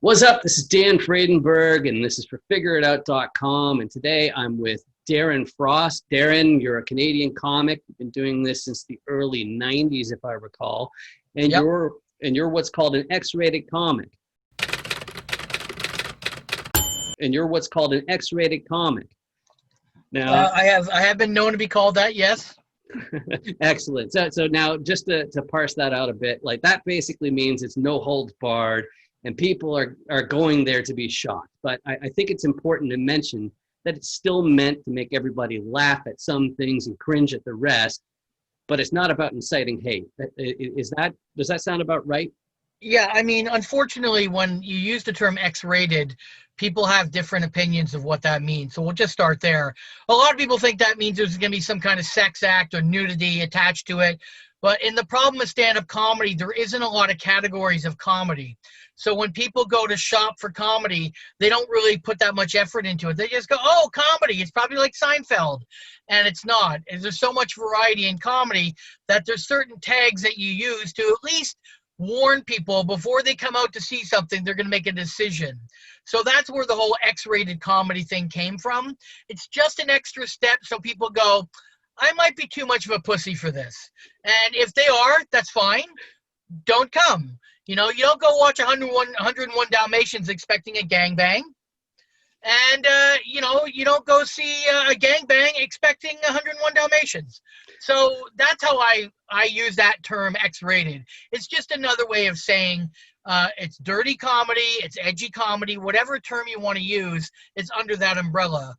What's up? This is Dan Fradenburgh, and this is for FIGGERRIDOUT.com. And today I'm with Darren Frost. Darren, you're a Canadian comic. You've been doing this since the early 90s, if I recall. And Yep. you're what's called an X-rated comic. And you're what's called an X-rated comic. Now, I have been known to be called that. Yes. excellent. So now, just to parse that out a bit, like that basically means it's no holds barred. And people are going there to be shocked. But I think it's important to mention that it's still meant to make everybody laugh at some things and cringe at the rest. But it's not about inciting hate. Does that sound about right? Yeah. I mean, unfortunately, when you use the term X-rated, people have different opinions of what that means. So we'll just start there. A lot of people think that means there's going to be some kind of sex act or nudity attached to it. But in the problem with stand-up comedy, there isn't a lot of categories of comedy. So when people go to shop for comedy, they don't really put that much effort into it. They just go, oh, comedy. It's probably like Seinfeld. And it's not. And there's so much variety in comedy that there's certain tags that you use to at least warn people before they come out to see something, they're going to make a decision. So that's where the whole X-rated comedy thing came from. It's just an extra step so people go, I might be too much of a pussy for this. And if they are, that's fine. Don't come. You know, you don't go watch 101 Dalmatians expecting a gangbang. And, you know, you don't go see a gangbang expecting 101 Dalmatians. So that's how I use that term X-rated. It's just another way of saying it's dirty comedy, it's edgy comedy, whatever term you want to use, it's under that umbrella.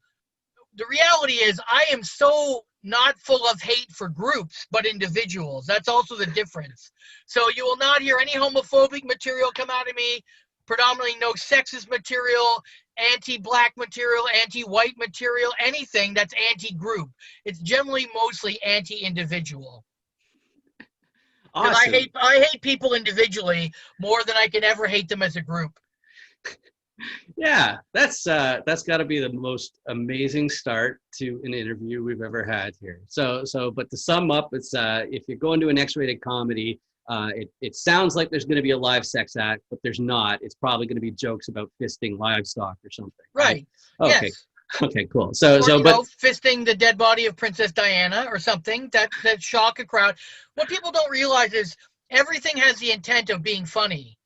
The reality is I am so not full of hate for groups, but individuals. That's also the difference. So you will not hear any homophobic material come out of me, predominantly no sexist material, anti-black material, anti-white material, anything that's anti-group. It's generally mostly anti-individual. Awesome. I hate people individually more than I can ever hate them as a group. Yeah, that's got to be the most amazing start to an interview we've ever had here. But to sum up, it's if you're going to an X-rated comedy, it sounds like there's going to be a live sex act, but there's not. It's probably going to be jokes about fisting livestock or something. Right. Okay. Yes. Okay. Cool. Or, you know, fisting the dead body of Princess Diana or something that shock a crowd. What people don't realize is everything has the intent of being funny.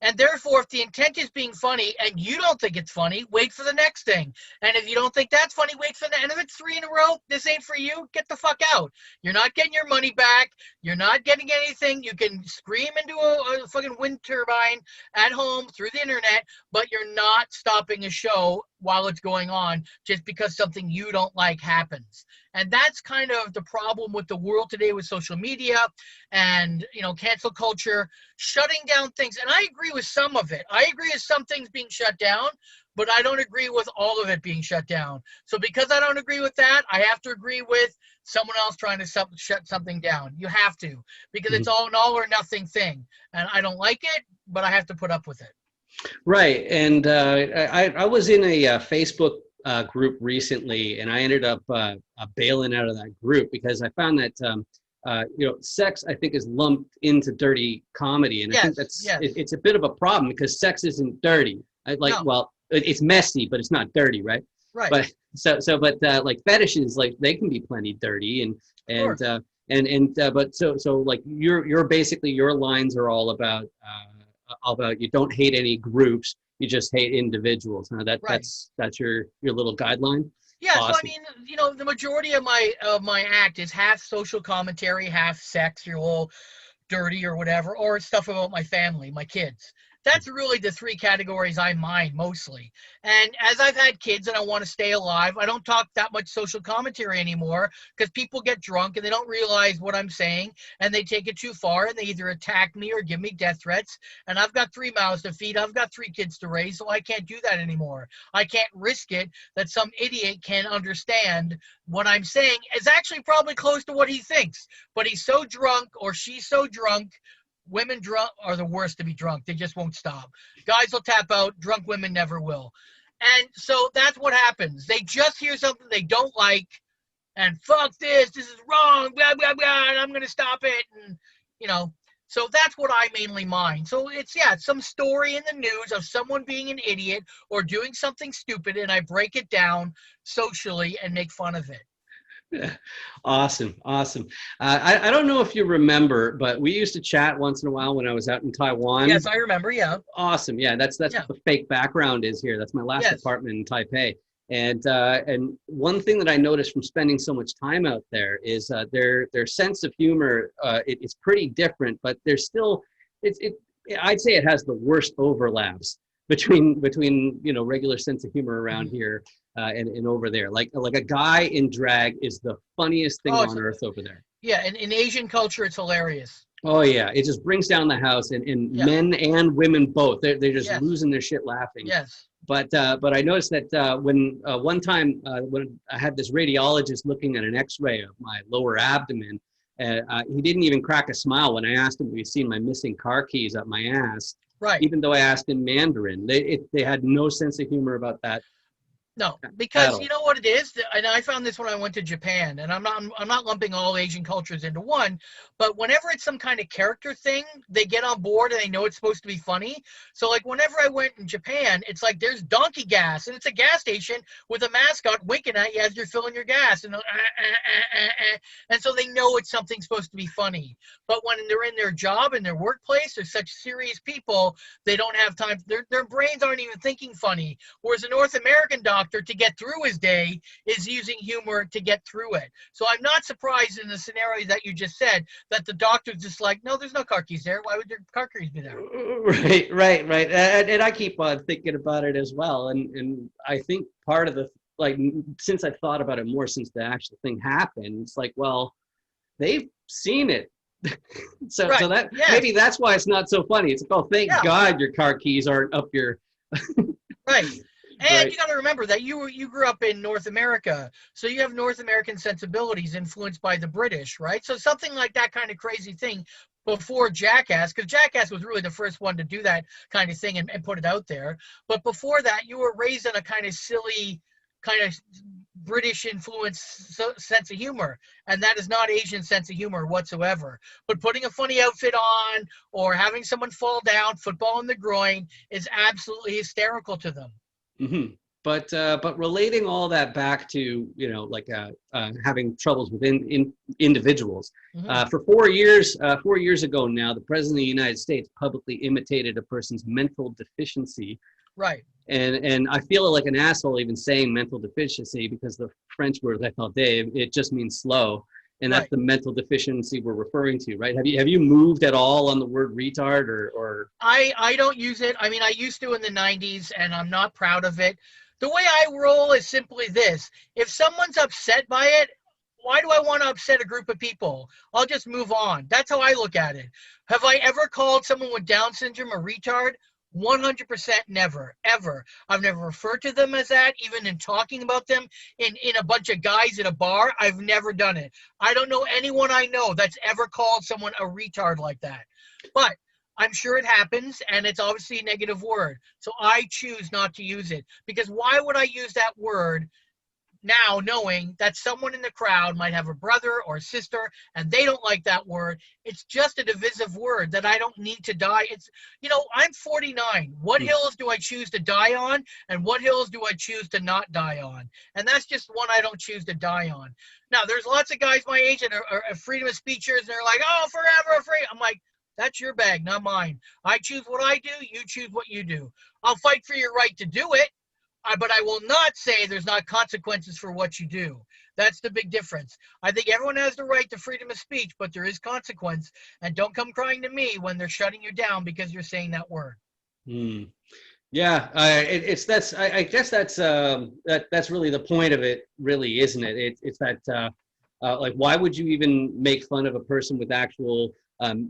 And therefore, if the intent is being funny and you don't think it's funny, wait for the next thing. And if you don't think that's funny, wait for the end. If it's 3 in a row, this ain't for you, get the fuck out. You're not getting your money back. You're not getting anything. You can scream into a fucking wind turbine at home through the internet, but you're not stopping a show while it's going on just because something you don't like happens. And that's kind of the problem with the world today with social media and, you know, cancel culture, shutting down things. And I agree with some of it. I agree with some things being shut down, but I don't agree with all of it being shut down. So because I don't agree with that, I have to agree with someone else trying to shut something down. You have to, because it's all an all or nothing thing. And I don't like it, but I have to put up with it. Right. And I was in a Facebook group recently, and I ended up bailing out of that group because I found that, you know, sex, I think, is lumped into dirty comedy. And I think it's a bit of a problem because sex isn't dirty. Well, it's messy, but it's not dirty, right? Right. But but like fetishes, like they can be plenty dirty, but like you're basically, your lines are all about you don't hate any groups, you just hate individuals. That's your little guideline. Yeah, awesome. So I mean, you know, the majority of my act is half social commentary, half sex, your whole dirty or whatever, or stuff about my family, my kids. That's really the 3 categories I mind mostly. And as I've had kids and I want to stay alive, I don't talk that much social commentary anymore because people get drunk and they don't realize what I'm saying and they take it too far and they either attack me or give me death threats. And I've got 3 mouths to feed. I've got 3 kids to raise, so I can't do that anymore. I can't risk it that some idiot can't understand what I'm saying is actually probably close to what he thinks. But he's so drunk or she's so drunk. Women drunk are the worst to be drunk. They just won't stop. Guys will tap out. Drunk women never will. And so that's what happens. They just hear something they don't like and fuck this. This is wrong. Blah, blah, blah. And I'm going to stop it. And, you know, So that's what I mainly mind. So it's, yeah, it's some story in the news of someone being an idiot or doing something stupid, and I break it down socially and make fun of it. Awesome, awesome. I don't know if you remember, but we used to chat once in a while when I was out in Taiwan. Yes, I remember. Yeah. Awesome. Yeah, that's Yeah. what the fake background is here. That's my last Yes. apartment in Taipei. And one thing that I noticed from spending so much time out there is their sense of humor. It's pretty different, but there's still I'd say it has the worst overlaps between regular sense of humor around here and over there. Like a guy in drag is the funniest thing on earth over there. Yeah, in Asian culture, it's hilarious. Oh yeah, it just brings down the house, and men and women both. They're just losing their shit laughing. Yes. But I noticed that when one time when I had this radiologist looking at an X-ray of my lower abdomen, he didn't even crack a smile when I asked him if he'd seen my missing car keys up my ass. Right. Even though I asked in Mandarin, they had no sense of humor about that. No, because you know what it is, and I found this when I went to Japan, and I'm not lumping all Asian cultures into one, but whenever it's some kind of character thing, they get on board and they know it's supposed to be funny. So like whenever I went in Japan, it's like there's donkey gas, and it's a gas station with a mascot winking at you as you're filling your gas, and and so they know it's something supposed to be funny. But when they're in their job in their workplace, they're such serious people, they don't have time. Their brains aren't even thinking funny. Whereas a North American doctor, to get through his day, is using humor to get through it. So I'm not surprised in the scenario that you just said that the doctor's just like, no, there's no car keys there. Why would there car keys be there? Right. And I keep on thinking about it as well. And I think part of the, like, since I've thought about it more since the actual thing happened, it's like, well, they've seen it. So that maybe that's why it's not so funny. It's like, oh, thank God your car keys aren't up your right. And you got to remember that you grew up in North America, so you have North American sensibilities influenced by the British, right? So something like that kind of crazy thing before Jackass, because Jackass was really the first one to do that kind of thing and put it out there. But before that, you were raised in a kind of silly, kind of British influence sense of humor, and that is not Asian sense of humor whatsoever. But putting a funny outfit on or having someone fall down, football in the groin, is absolutely hysterical to them. Mm-hmm. But relating all that back to having troubles with individuals. Mm-hmm. For 4 years ago now, the president of the United States publicly imitated a person's mental deficiency. Right. And I feel like an asshole even saying mental deficiency, because the French word retardé, it just means slow, and that's the mental deficiency we're referring to, right? Have you moved at all on the word retard or? I don't use it. I mean, I used to in the 90s, and I'm not proud of it. The way I roll is simply this: if someone's upset by it, why do I want to upset a group of people? I'll just move on. That's how I look at it. Have I ever called someone with Down syndrome a retard? 100% never, ever. I've never referred to them as that, even in talking about them in a bunch of guys at a bar. I've never done it. I don't know anyone I know that's ever called someone a retard like that. But I'm sure it happens, and it's obviously a negative word. So I choose not to use it, because why would I use that word now, knowing that someone in the crowd might have a brother or a sister and they don't like that word? It's just a divisive word that I don't need to die. It's, I'm 49. What hills do I choose to die on, and what hills do I choose to not die on? And that's just one I don't choose to die on. Now, there's lots of guys my age and are freedom of speechers, and they're like, oh, forever free. I'm like, that's your bag, not mine. I choose what I do. You choose what you do. I'll fight for your right to do it, but I will not say there's not consequences for what you do. That's the big difference. I think everyone has the right to freedom of speech, but there is consequence. And don't come crying to me when they're shutting you down because you're saying that word. Yeah, I guess that's really the point of it, really, isn't it? It's that like, why would you even make fun of a person with actual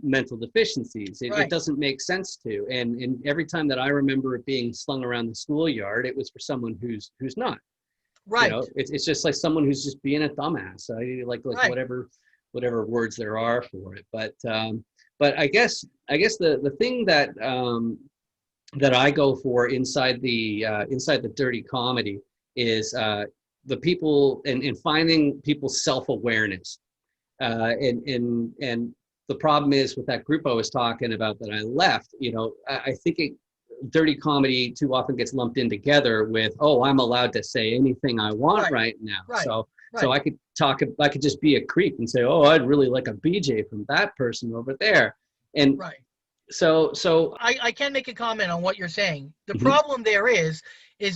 mental deficiencies? It doesn't make sense to. And every time that I remember it being slung around the schoolyard, it was for someone who's not. Right. It's just like someone who's just being a dumbass. Like whatever words there are for it. But I guess the thing that that I go for inside the dirty comedy is the people and finding people's self-awareness. And the problem is with that group I was talking about that I left, you know, I think dirty comedy too often gets lumped in together with, oh, I'm allowed to say anything I want right now. Right. So I could just be a creep and say, oh, I'd really like a BJ from that person over there. And so I can make a comment on what you're saying. The Mhm. problem there is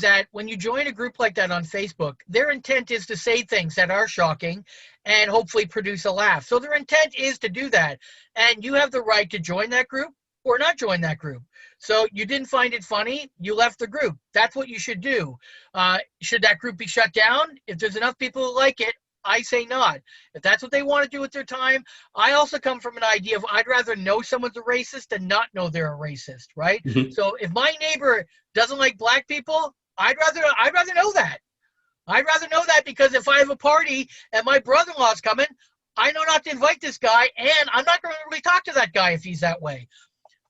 that when you join a group like that on Facebook, their intent is to say things that are shocking and hopefully produce a laugh. So their intent is to do that. And you have the right to join that group or not join that group. So you didn't find it funny, you left the group. That's what you should do. Should that group be shut down? If there's enough people who like it, I say not. If that's what they want to do with their time, I also come from an idea of I'd rather know someone's a racist than not know they're a racist, right? Mhm. So if my neighbor doesn't like black people, I'd rather know that. I'd rather know that, because if I have a party and my brother-in-law's coming, I know not to invite this guy, and I'm not going to really talk to that guy if he's that way.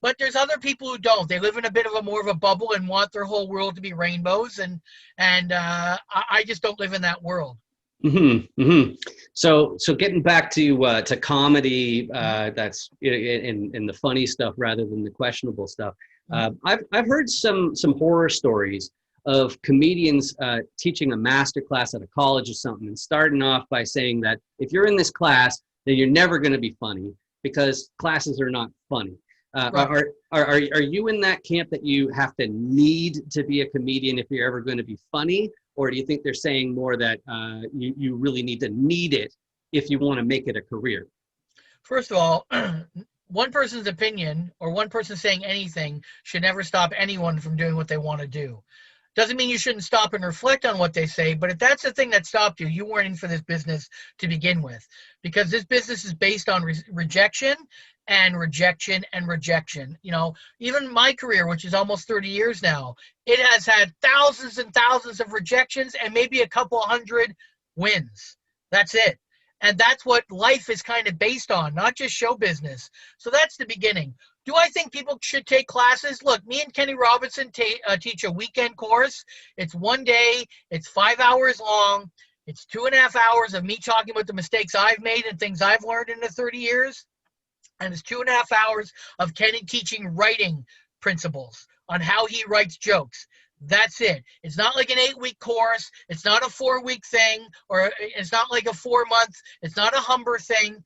But there's other people who don't. They live in a bit of a more of a bubble and want their whole world to be rainbows, and I just don't live in that world. Mm-hmm, mm-hmm. So getting back to comedy, that's in the funny stuff rather than the questionable stuff. I've heard some horror stories of comedians teaching a master class at a college or something, and starting off by saying that if you're in this class, then you're never going to be funny because classes are not funny. Are you in that camp that you have to need to be a comedian if you're ever going to be funny? Or do you think they're saying more that you really need it if you want to make it a career? First of all, one person's opinion or one person saying anything should never stop anyone from doing what they want to do. Doesn't mean you shouldn't stop and reflect on what they say, but if that's the thing that stopped you, you weren't in for this business to begin with, because this business is based on rejection and rejection and rejection. You know, even my career, which is almost 30 years now, it has had thousands and thousands of rejections and maybe a couple hundred wins. That's it. And that's what life is kind of based on, not just show business. So that's the beginning. Do I think people should take classes? Look, me and Kenny Robinson teach a weekend course. It's one day. It's 5 hours long. It's 2.5 hours of me talking about the mistakes I've made and things I've learned in the 30 years. And it's 2.5 hours of Kenny teaching writing principles on how he writes jokes. That's it. It's not like an 8-week course. It's not a 4-week thing, or it's not like a 4-month. It's not a Humber thing.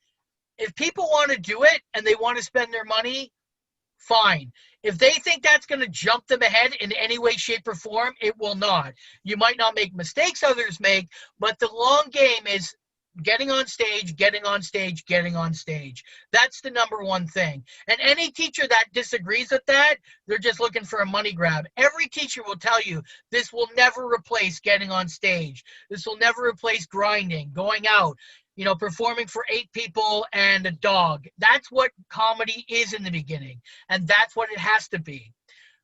If people want to do it and they want to spend their money, fine. If they think that's going to jump them ahead in any way, shape, or form, it will not. You might not make mistakes others make, but the long game is getting on stage, getting on stage, getting on stage. That's the number one thing. And any teacher that disagrees with that, they're just looking for a money grab. Every teacher will tell you this will never replace getting on stage. This will never replace grinding, going out, you know, performing for 8 people and a dog. That's what comedy is in the beginning. And that's what it has to be.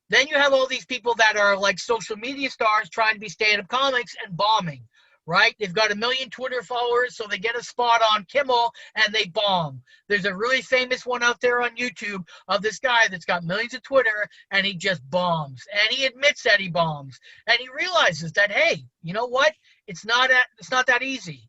Then you have all these people that are like social media stars trying to be stand-up comics and bombing. Right? They've got 1 million Twitter followers, so they get a spot on Kimmel and they bomb. There's a really famous one out there on YouTube of this guy that's got millions of Twitter, and he just bombs. And he admits that he bombs. And he realizes that, hey, you know what? It's not that easy.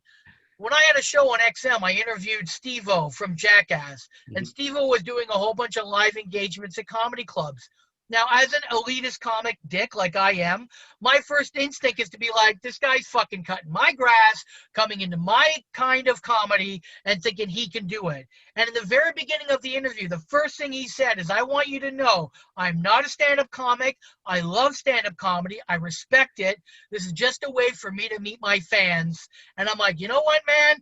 When I had a show on XM, I interviewed Steve-O from Jackass. And Steve-O was doing a whole bunch of live engagements at comedy clubs. Now, as an elitist comic dick like I am, my first instinct is to be like, this guy's fucking cutting my grass, coming into my kind of comedy and thinking he can do it. And in the very beginning of the interview, the first thing he said is, I want you to know I'm not a stand-up comic. I love stand-up comedy. I respect it. This is just a way for me to meet my fans. And I'm like, you know what, man?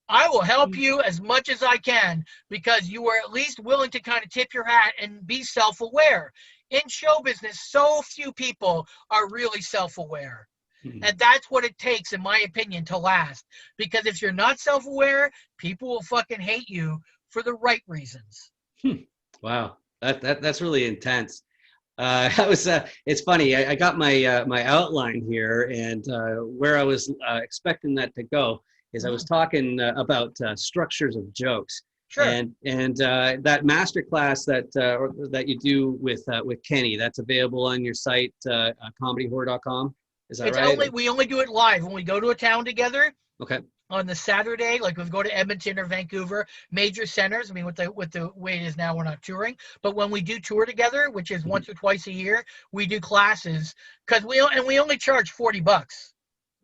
I will help you as much as I can, because you were at least willing to kind of tip your hat and be self-aware. In show business, so few people are really self-aware. And that's what it takes, in my opinion, to last. Because if you're not self-aware, people will fucking hate you for the right reasons. Wow, that's really intense. It's funny. I got my my outline here, and where I was expecting that to go is I was talking about structures of jokes. Sure. And that masterclass that you do with Kenny, that's available on your site, comedyhorror.com. Is that right? We only do it live when we go to a town together. Okay. on the Saturday, like we go to Edmonton or Vancouver, major centers. I mean, with the way it is now, we're not touring. But when we do tour together, which is once or twice a year, we do classes because we only charge $40.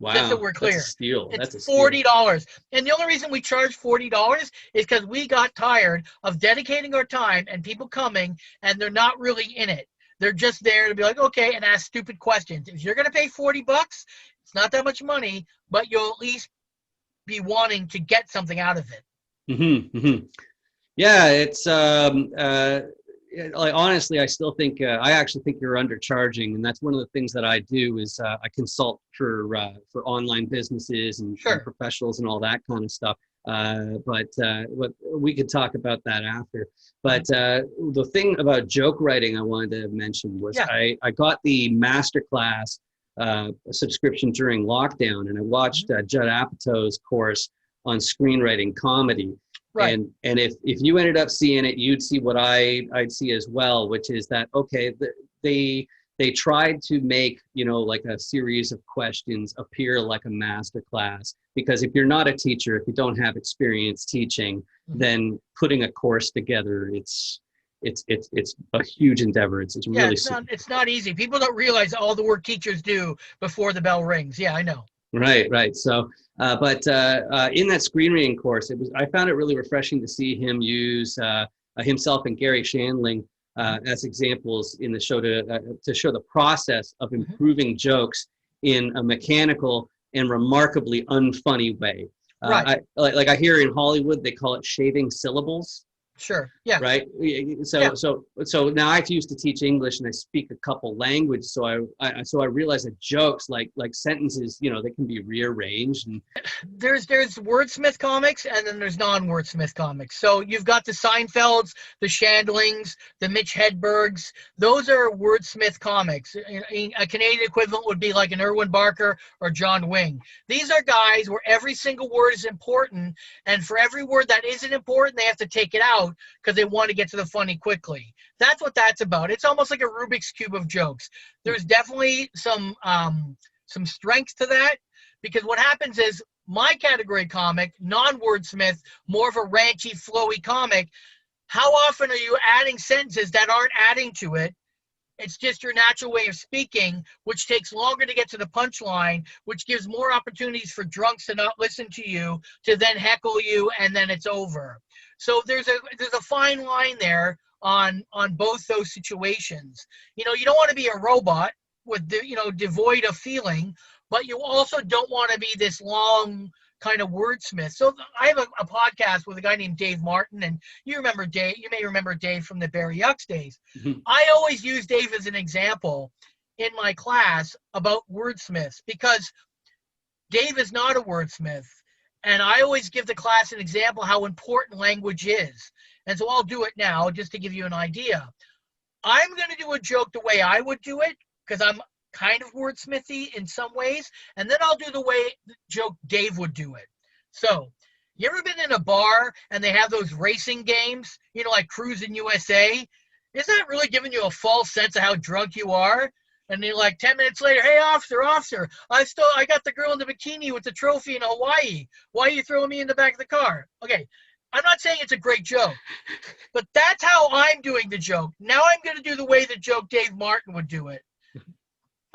Just so Wow, we're that's a clear, steal. it's That's a steal. $40. And the only reason we charge $40 is because we got tired of dedicating our time and people coming and they're not really in it. They're just there to be like, okay, and ask stupid questions. If you're gonna pay $40, it's not that much money, but you'll at least be wanting to get something out of it. Yeah, it's like honestly, I still think I actually think you're undercharging, and that's one of the things that I do is I consult for online businesses and professionals and all that kind of stuff. But we could talk about that after. But the thing about joke writing I wanted to mention was I got the masterclass subscription during lockdown, and I watched Judd Apatow's course on screenwriting comedy. Right. And if you ended up seeing it, you'd see what I'd see as well, which is that, okay, they tried to make, like a series of questions appear like a master class, because if you're not a teacher, if you don't have experience teaching, then putting a course together, it's a huge endeavor. It's really it's not easy. People don't realize all the work teachers do before the bell rings. Yeah, I know. Right. So, but in that screenwriting course, I found it really refreshing to see him use himself and Gary Shandling as examples in the show to show the process of improving jokes in a mechanical and remarkably unfunny way. Right. I hear in Hollywood they call it shaving syllables. Sure. Yeah. Right. So now I used to teach English and I speak a couple languages. So I realized that jokes like sentences, they can be rearranged. And there's Wordsmith comics and then there's non-Wordsmith comics. So you've got the Seinfelds, the Shandlings, the Mitch Hedbergs. Those are Wordsmith comics. A Canadian equivalent would be like an Irwin Barker or John Wing. These are guys where every single word is important, and for every word that isn't important, they have to take it out because they want to get to the funny quickly. That's what that's about. It's almost like a Rubik's Cube of jokes. There's definitely some strength to that, because what happens is my category comic, non-Wordsmith, more of a ranchy, flowy comic, how often are you adding sentences that aren't adding to it? It's just your natural way of speaking, which takes longer to get to the punchline, which gives more opportunities for drunks to not listen to you, to then heckle you, and then it's over. So there's a fine line there on both those situations. You don't want to be a robot with devoid of feeling, but you also don't want to be this long kind of wordsmith. So I have a podcast with a guy named Dave Martin, and you may remember Dave from the Barry Yucks days. I always use Dave as an example in my class about wordsmiths, because Dave is not a wordsmith. And I always give the class an example how important language is. And so I'll do it now just to give you an idea. I'm going to do a joke the way I would do it, because I'm kind of wordsmithy in some ways. And then I'll do the joke Dave would do it. So, you ever been in a bar and they have those racing games, like Cruising USA? Isn't that really giving you a false sense of how drunk you are? And then like 10 minutes later, hey, officer, I got the girl in the bikini with the trophy in Hawaii. Why are you throwing me in the back of the car? Okay, I'm not saying it's a great joke, but that's how I'm doing the joke. Now I'm going to do the way the joke Dave Martin would do it.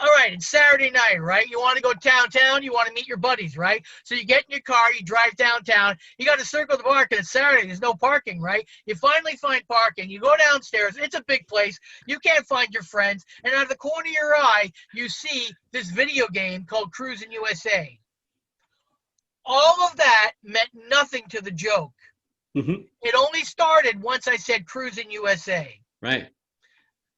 All right, it's Saturday night, right? You want to go downtown, you want to meet your buddies, right? So you get in your car, you drive downtown, you got to circle the block, and it's Saturday, there's no parking, right? You finally find parking, you go downstairs, it's a big place, you can't find your friends, and out of the corner of your eye, you see this video game called Cruising USA. All of that meant nothing to the joke. It only started once I said Cruising USA. Right.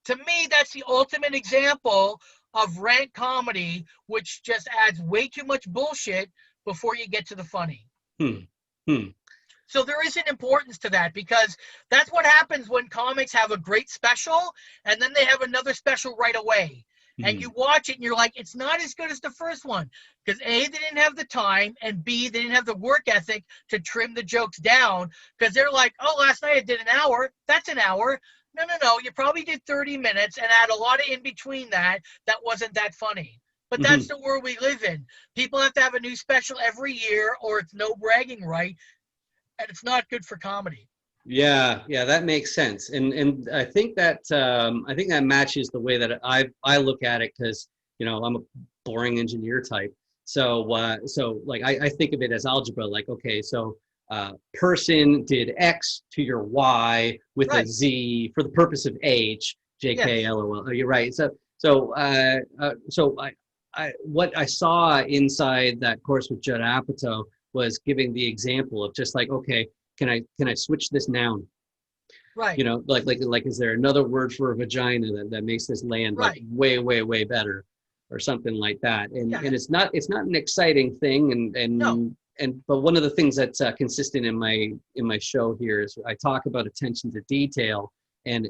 To me, that's the ultimate example of rant comedy, which just adds way too much bullshit before you get to the funny. So there is an importance to that, because that's what happens when comics have a great special and then they have another special right away. And you watch it and you're like, it's not as good as the first one, because A, they didn't have the time, and B, they didn't have the work ethic to trim the jokes down, because they're like, oh, last night I did an hour. That's an hour. No. You probably did 30 minutes and had a lot of in between that wasn't that funny. But that's the world we live in. People have to have a new special every year, or it's no bragging right, and it's not good for comedy. Yeah, yeah, that makes sense, and I think that matches the way that I look at it, because I'm a boring engineer type. So like I think of it as algebra. Like, okay, so person did X to your Y with a Right. Z for the purpose of H, JK, Yes. LOL. Oh, you're right. So what I saw inside that course with Judd Apatow was giving the example of just like, okay, can I switch this noun? Right. Like is there another word for a vagina that makes this land like Right. way better, or something like that? And Yeah. it's not an exciting thing, No. but one of the things that's consistent in my show here is I talk about attention to detail and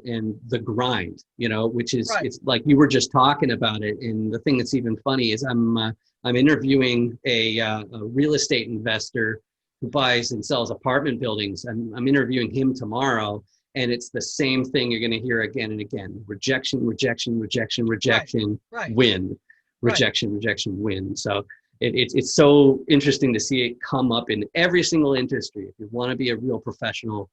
the grind, which is Right. it's like you were just talking about it. And the thing that's even funny is I'm interviewing a real estate investor who buys and sells apartment buildings. I'm interviewing him tomorrow, and it's the same thing you're going to hear again and again: rejection, Right. win, Right. rejection, win. So it's so interesting to see it come up in every single industry. If you want to be a real professional,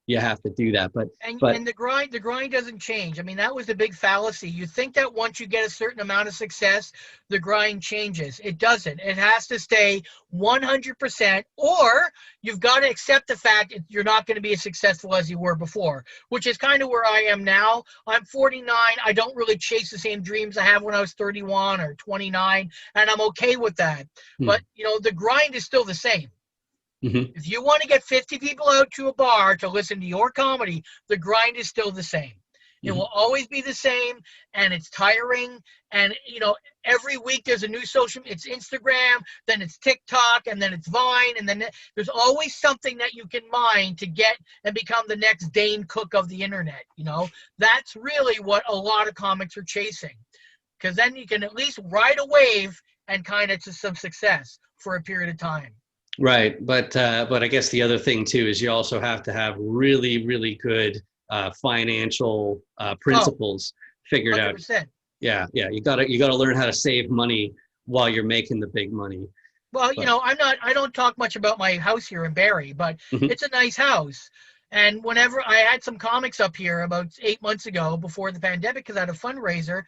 you have to do that. But And the grind doesn't change. I mean, that was the big fallacy. You think that once you get a certain amount of success, the grind changes. It doesn't. It has to stay 100%, or you've got to accept the fact that you're not going to be as successful as you were before, which is kind of where I am now. I'm 49. I don't really chase the same dreams I had when I was 31 or 29, and I'm okay with that. But, the grind is still the same. If you want to get 50 people out to a bar to listen to your comedy, the grind is still the same. It will always be the same, and it's tiring. And, every week there's a new it's Instagram, then it's TikTok, and then it's Vine, and then there's always something that you can mine to get and become the next Dane Cook of the internet. That's really what a lot of comics are chasing, because then you can at least ride a wave and kind of to some success for a period of time. Right, but I guess the other thing too is you also have to have really good financial principles figured 100%. out. Yeah, you gotta learn how to save money while you're making the big money. Well, I don't talk much about my house here in Barrie, but it's a nice house. And whenever I had some comics up here about 8 months ago before the pandemic, because I had a fundraiser,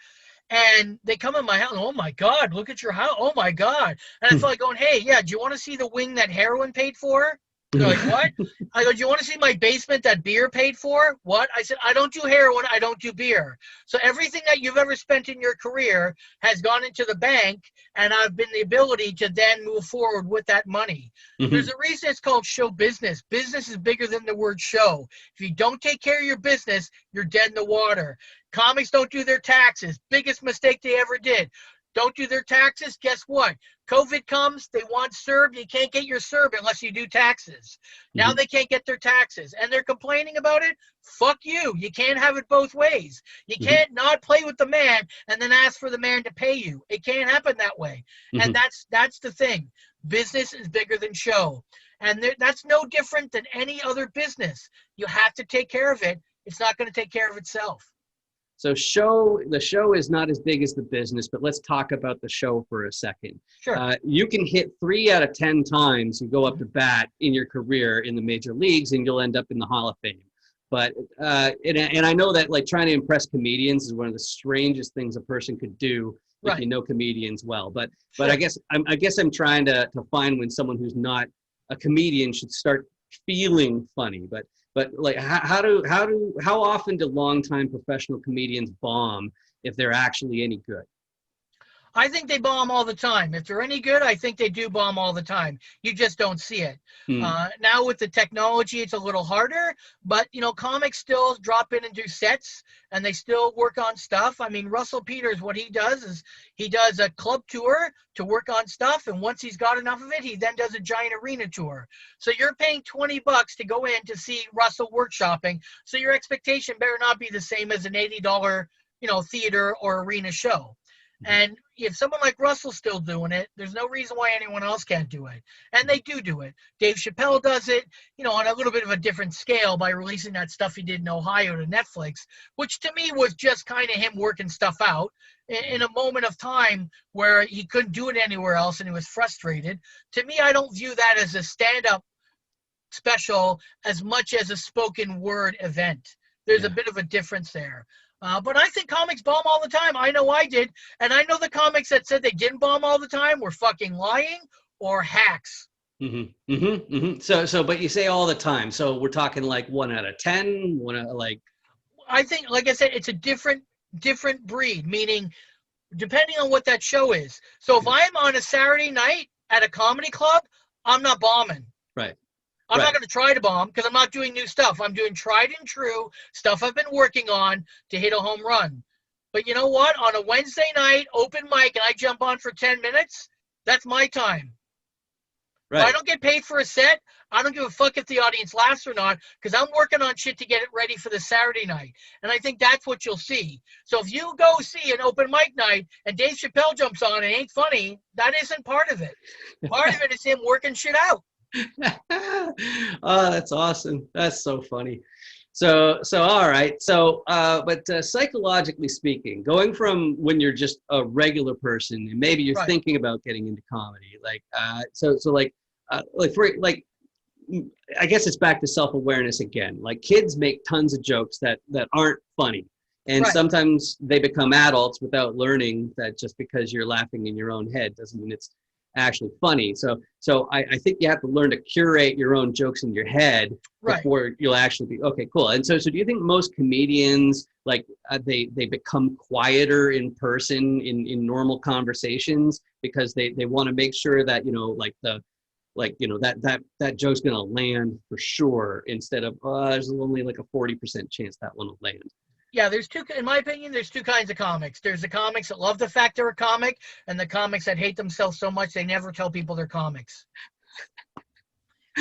and they come in my house, oh my God, look at your house. Oh my God. And I felt like going, hey, yeah, do you want to see the wing that heroin paid for? They're like, what? I go, do you want to see my basement that beer paid for? What? I said, I don't do heroin, I don't do beer. So everything that you've ever spent in your career has gone into the bank, and I've been the ability to then move forward with that money. There's a reason it's called show business. Business is bigger than the word show. If you don't take care of your business, you're dead in the water. Comics don't do their taxes. Biggest mistake they ever did. Don't do their taxes. Guess what? COVID comes. They want CERB. You can't get your CERB unless you do taxes. Now they can't get their taxes, and they're complaining about it. Fuck you. You can't have it both ways. You can't not play with the man and then ask for the man to pay you. It can't happen that way. And that's the thing. Business is bigger than show. And that's no different than any other business. You have to take care of it. It's not going to take care of itself. So the show is not as big as the business, but let's talk about the show for a second. Sure. You can hit 3 out of 10 times you go up to bat in your career in the major leagues, and you'll end up in the Hall of Fame. But and I know that like trying to impress comedians is one of the strangest things a person could do if you know comedians well. But I guess I'm trying to find when someone who's not a comedian should start feeling funny. But like how often do longtime professional comedians bomb if they're actually any good? I think they bomb all the time. If they're any good, I think they do bomb all the time. You just don't see it. Now with the technology, it's a little harder, but comics still drop in and do sets, and they still work on stuff. I mean, Russell Peters, what he does is he does a club tour to work on stuff, and once he's got enough of it, he then does a giant arena tour. So you're paying $20 to go in to see Russell workshopping, so your expectation better not be the same as an $80 theater or arena show. And if someone like Russell's still doing it, there's no reason why anyone else can't do it. And they do it. Dave Chappelle does it, you know, on a little bit of a different scale by releasing that stuff he did in Ohio to Netflix, which to me was just kind of him working stuff out in a moment of time where he couldn't do it anywhere else and he was frustrated. To me, I don't view that as a stand-up special as much as a spoken word event. There's a bit of a difference there. But I think comics bomb all the time. I know I did. And I know the comics that said they didn't bomb all the time were fucking lying or hacks. So, but you say all the time. So we're talking like 1 out of 10, like. I think, like I said, it's a different breed, meaning depending on what that show is. So if I'm on a Saturday night at a comedy club, I'm not bombing. Right. I'm not going to try to bomb because I'm not doing new stuff. I'm doing tried and true stuff I've been working on to hit a home run. But you know what? On a Wednesday night, open mic, and I jump on for 10 minutes, that's my time. Right. If I don't get paid for a set, I don't give a fuck if the audience laughs or not because I'm working on shit to get it ready for the Saturday night. And I think that's what you'll see. So if you go see an open mic night and Dave Chappelle jumps on and ain't funny, that isn't part of it. Part of it is him working shit out. Oh, that's awesome. That's so funny. So all right. So but psychologically speaking, going from when you're just a regular person and maybe you're thinking about getting into comedy, like I guess it's back to self-awareness again. Like kids make tons of jokes that aren't funny. And sometimes they become adults without learning that just because you're laughing in your own head doesn't mean it's actually funny. So I think you have to learn to curate your own jokes in your head before you'll actually be okay, cool. And so do you think most comedians like they become quieter in person in normal conversations because they want to make sure that that joke's gonna land for sure instead of there's only like a 40% chance that one will land? Yeah, in my opinion, there's two kinds of comics. There's the comics that love the fact they're a comic, and the comics that hate themselves so much they never tell people they're comics.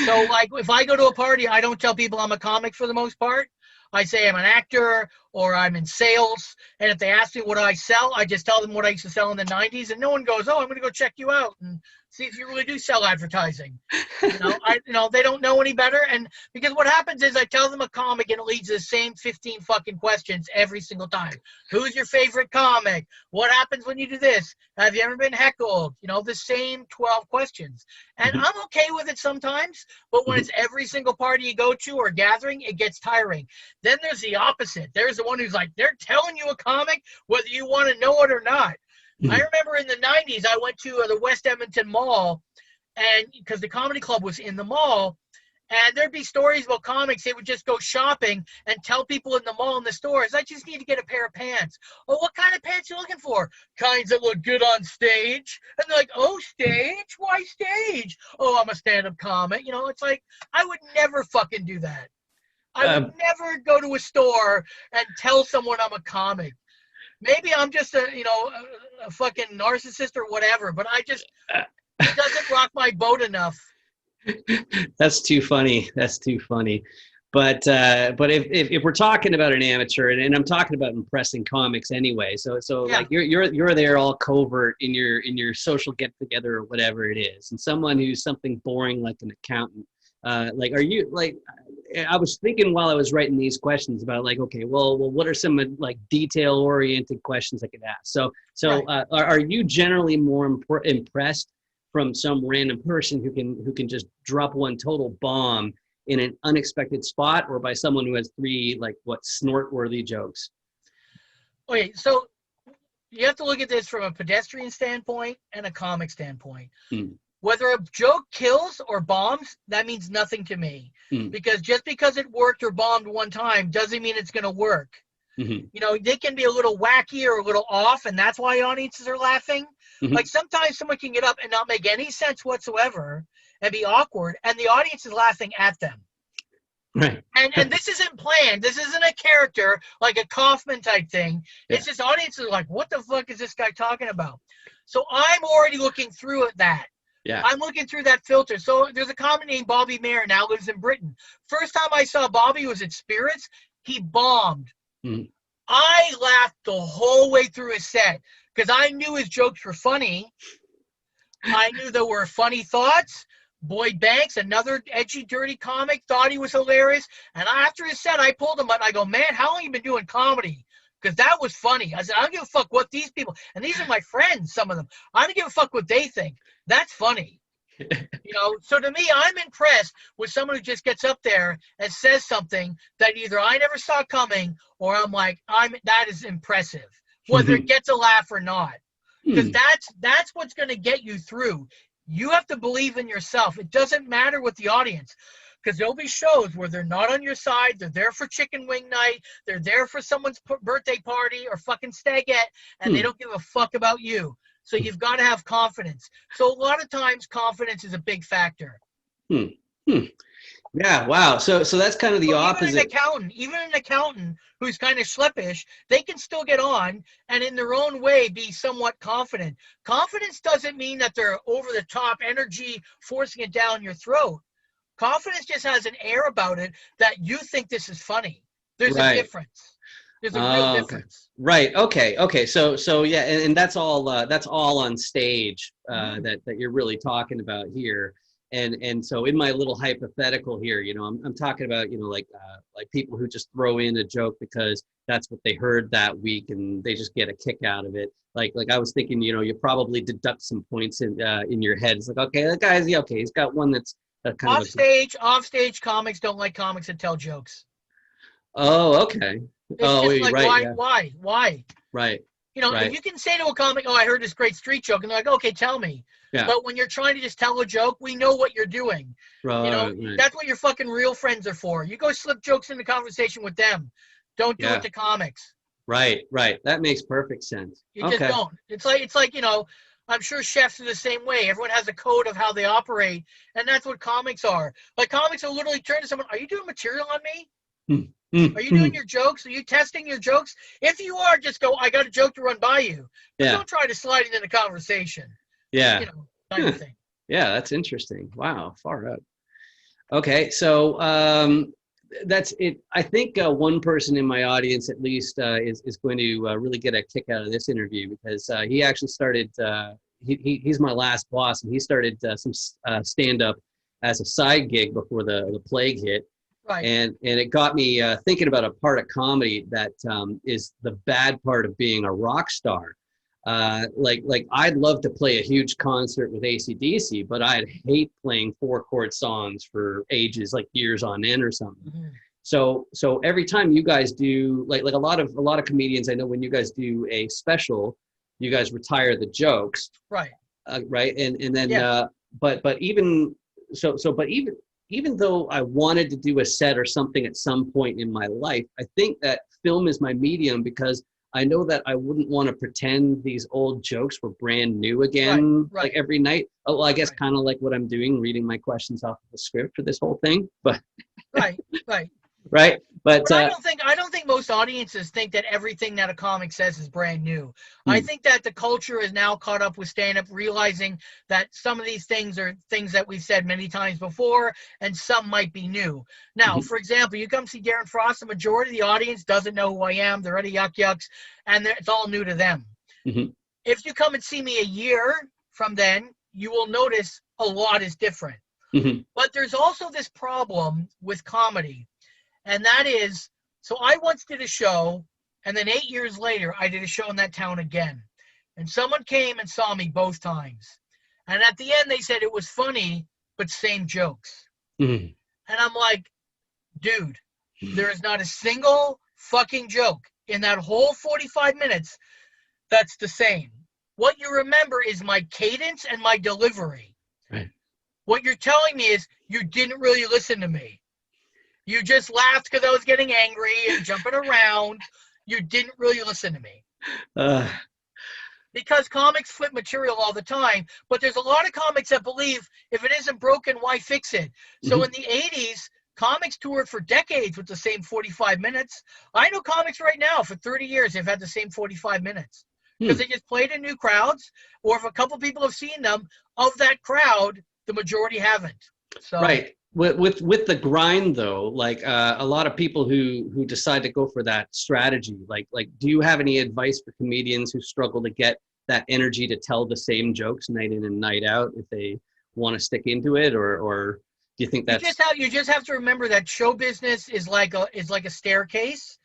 So, like, if I go to a party, I don't tell people I'm a comic for the most part. I say I'm an actor or I'm in sales. And if they ask me what I sell, I just tell them what I used to sell in the 90s. And no one goes, oh, I'm going to go check you out and see if you really do sell advertising. They don't know any better. And because what happens is I tell them a comic and it leads to the same 15 fucking questions every single time. Who's your favorite comic? What happens when you do this? Have you ever been heckled? The same 12 questions. And I'm okay with it sometimes, but when it's every single party you go to or gathering, it gets tiring. Then there's the opposite. There's the one who's like, they're telling you a comic whether you want to know it or not. I remember in the 90s, I went to the West Edmonton Mall, and because the comedy club was in the mall, and there'd be stories about comics. They would just go shopping and tell people in the mall in the stores, I just need to get a pair of pants. Oh, what kind of pants you looking for? Kinds that look good on stage. And they're like, oh, stage? Why stage? Oh, I'm a stand-up comic. It's like, I would never fucking do that. I would never go to a store and tell someone I'm a comic. Maybe I'm just a fucking narcissist or whatever, but it doesn't rock my boat enough. That's too funny. But if we're talking about an amateur, and I'm talking about impressing comics anyway, so like you're there all covert in your social get together or whatever it is, and someone who's something boring like an accountant, are you like? I was thinking while I was writing these questions about like, okay, well, what are some like detail-oriented questions I could ask? So are you generally more impressed from some random person who can just drop one total bomb in an unexpected spot, or by someone who has 3 snort-worthy jokes? Okay, so you have to look at this from a pedestrian standpoint and a comic standpoint. Whether a joke kills or bombs, that means nothing to me. Because just because it worked or bombed one time doesn't mean it's going to work. They can be a little wacky or a little off, and that's why audiences are laughing. Like sometimes someone can get up and not make any sense whatsoever and be awkward, and the audience is laughing at them. Right. And this isn't planned. This isn't a character like a Kaufman type thing. It's just audiences are like, what the fuck is this guy talking about? So I'm already looking through at that. Yeah. I'm looking through that filter. So there's a comic named Bobby Mayer, now lives in Britain. First time I saw Bobby was at Spirits. He bombed. I laughed the whole way through his set because I knew his jokes were funny. I knew there were funny thoughts. Boyd Banks, another edgy, dirty comic, thought he was hilarious. And after his set, I pulled him up. I go, man, how long you been doing comedy? Because that was funny. I said, I don't give a fuck what these people, and these are my friends, some of them. I don't give a fuck what they think. That's funny. You know, so to me, I'm impressed with someone who just gets up there and says something that either I never saw coming or I'm like, that is impressive, whether it gets a laugh or not. Because that's what's going to get you through. You have to believe in yourself. It doesn't matter with the audience, because there'll be shows where they're not on your side. They're there for chicken wing night. They're there for someone's birthday party or fucking stagette, and they don't give a fuck about you. So you've got to have confidence. So a lot of times confidence is a big factor. Yeah, wow. So that's kind of the opposite. Even an accountant who's kind of schleppish, they can still get on and in their own way be somewhat confident. Confidence doesn't mean that they're over the top energy forcing it down your throat. Confidence just has an air about it that you think this is funny. There's a difference. There's a real difference. Right. Okay. So yeah, and that's all on stage that you're really talking about here. And so in my little hypothetical here, you know, I'm talking about, you know, like people who just throw in a joke because that's what they heard that week and they just get a kick out of it. Like I was thinking, you know, you probably deduct some points in your head. It's like, okay, that guy's he's got one that's kind offstage comics don't like comics that tell jokes. Oh, okay. It's just like, why? Right. You know, if you can say to a comic, oh, I heard this great street joke, and they're like, okay, tell me. Yeah. But when you're trying to just tell a joke, we know what you're doing. Right, you know, that's what your fucking real friends are for. You go slip jokes in the conversation with them. Don't do it to comics. Right. That makes perfect sense. You just don't. It's like, you know, I'm sure chefs are the same way. Everyone has a code of how they operate, and that's what comics are. Like, comics will literally turn to someone, are you doing material on me? Are you doing your jokes? Are you testing your jokes? If you are, just go, I got a joke to run by you. But don't try to slide it in the conversation. Yeah. You know, kind of thing. Yeah, that's interesting. Wow, far out. Okay, so that's it. I think one person in my audience at least is going to really get a kick out of this interview, because he actually started, he's my last boss, and he started some stand-up as a side gig before the plague hit. Right. And it got me thinking about a part of comedy that is the bad part of being a rock star. Like I'd love to play a huge concert with AC/DC, but I'd hate playing 4-chord songs for ages, like years on end or something. So every time you guys do, like a lot of comedians, I know when you guys do a special, you guys retire the jokes. Right. Right. And then but even though I wanted to do a set or something at some point in my life, I think that film is my medium, because I know that I wouldn't want to pretend these old jokes were brand new again, like every night. Oh, well, I guess kind of like what I'm doing, reading my questions off of the script for this whole thing. But right. Right. But I don't think most audiences think that everything that a comic says is brand new. I think that the culture is now caught up with stand-up, realizing that some of these things are things that we've said many times before, and some might be new. Now, for example, you come see Darren Frost, the majority of the audience doesn't know who I am. They're already yucks, and it's all new to them. If you come and see me a year from then, you will notice a lot is different. But there's also this problem with comedy. And that is, so I once did a show, and then 8 years later, I did a show in that town again. And someone came and saw me both times. And at the end, they said it was funny, but same jokes. And I'm like, dude, there is not a single fucking joke in that whole 45 minutes that's the same. What you remember is my cadence and my delivery. Right. What you're telling me is you didn't really listen to me. You just laughed because I was getting angry and jumping around. You didn't really listen to me. Because comics flip material all the time, but there's a lot of comics that believe if it isn't broken, why fix it? So in the 80s, comics toured for decades with the same 45 minutes. I know comics right now for 30 years they've had the same 45 minutes because they just played in new crowds, or if a couple people have seen them, of that crowd, the majority haven't. So. Right. with the grind though, like a lot of people who decide to go for that strategy, like do you have any advice for comedians who struggle to get that energy to tell the same jokes night in and night out if they want to stick into it, or do you think that's you just have to remember that show business is like a staircase,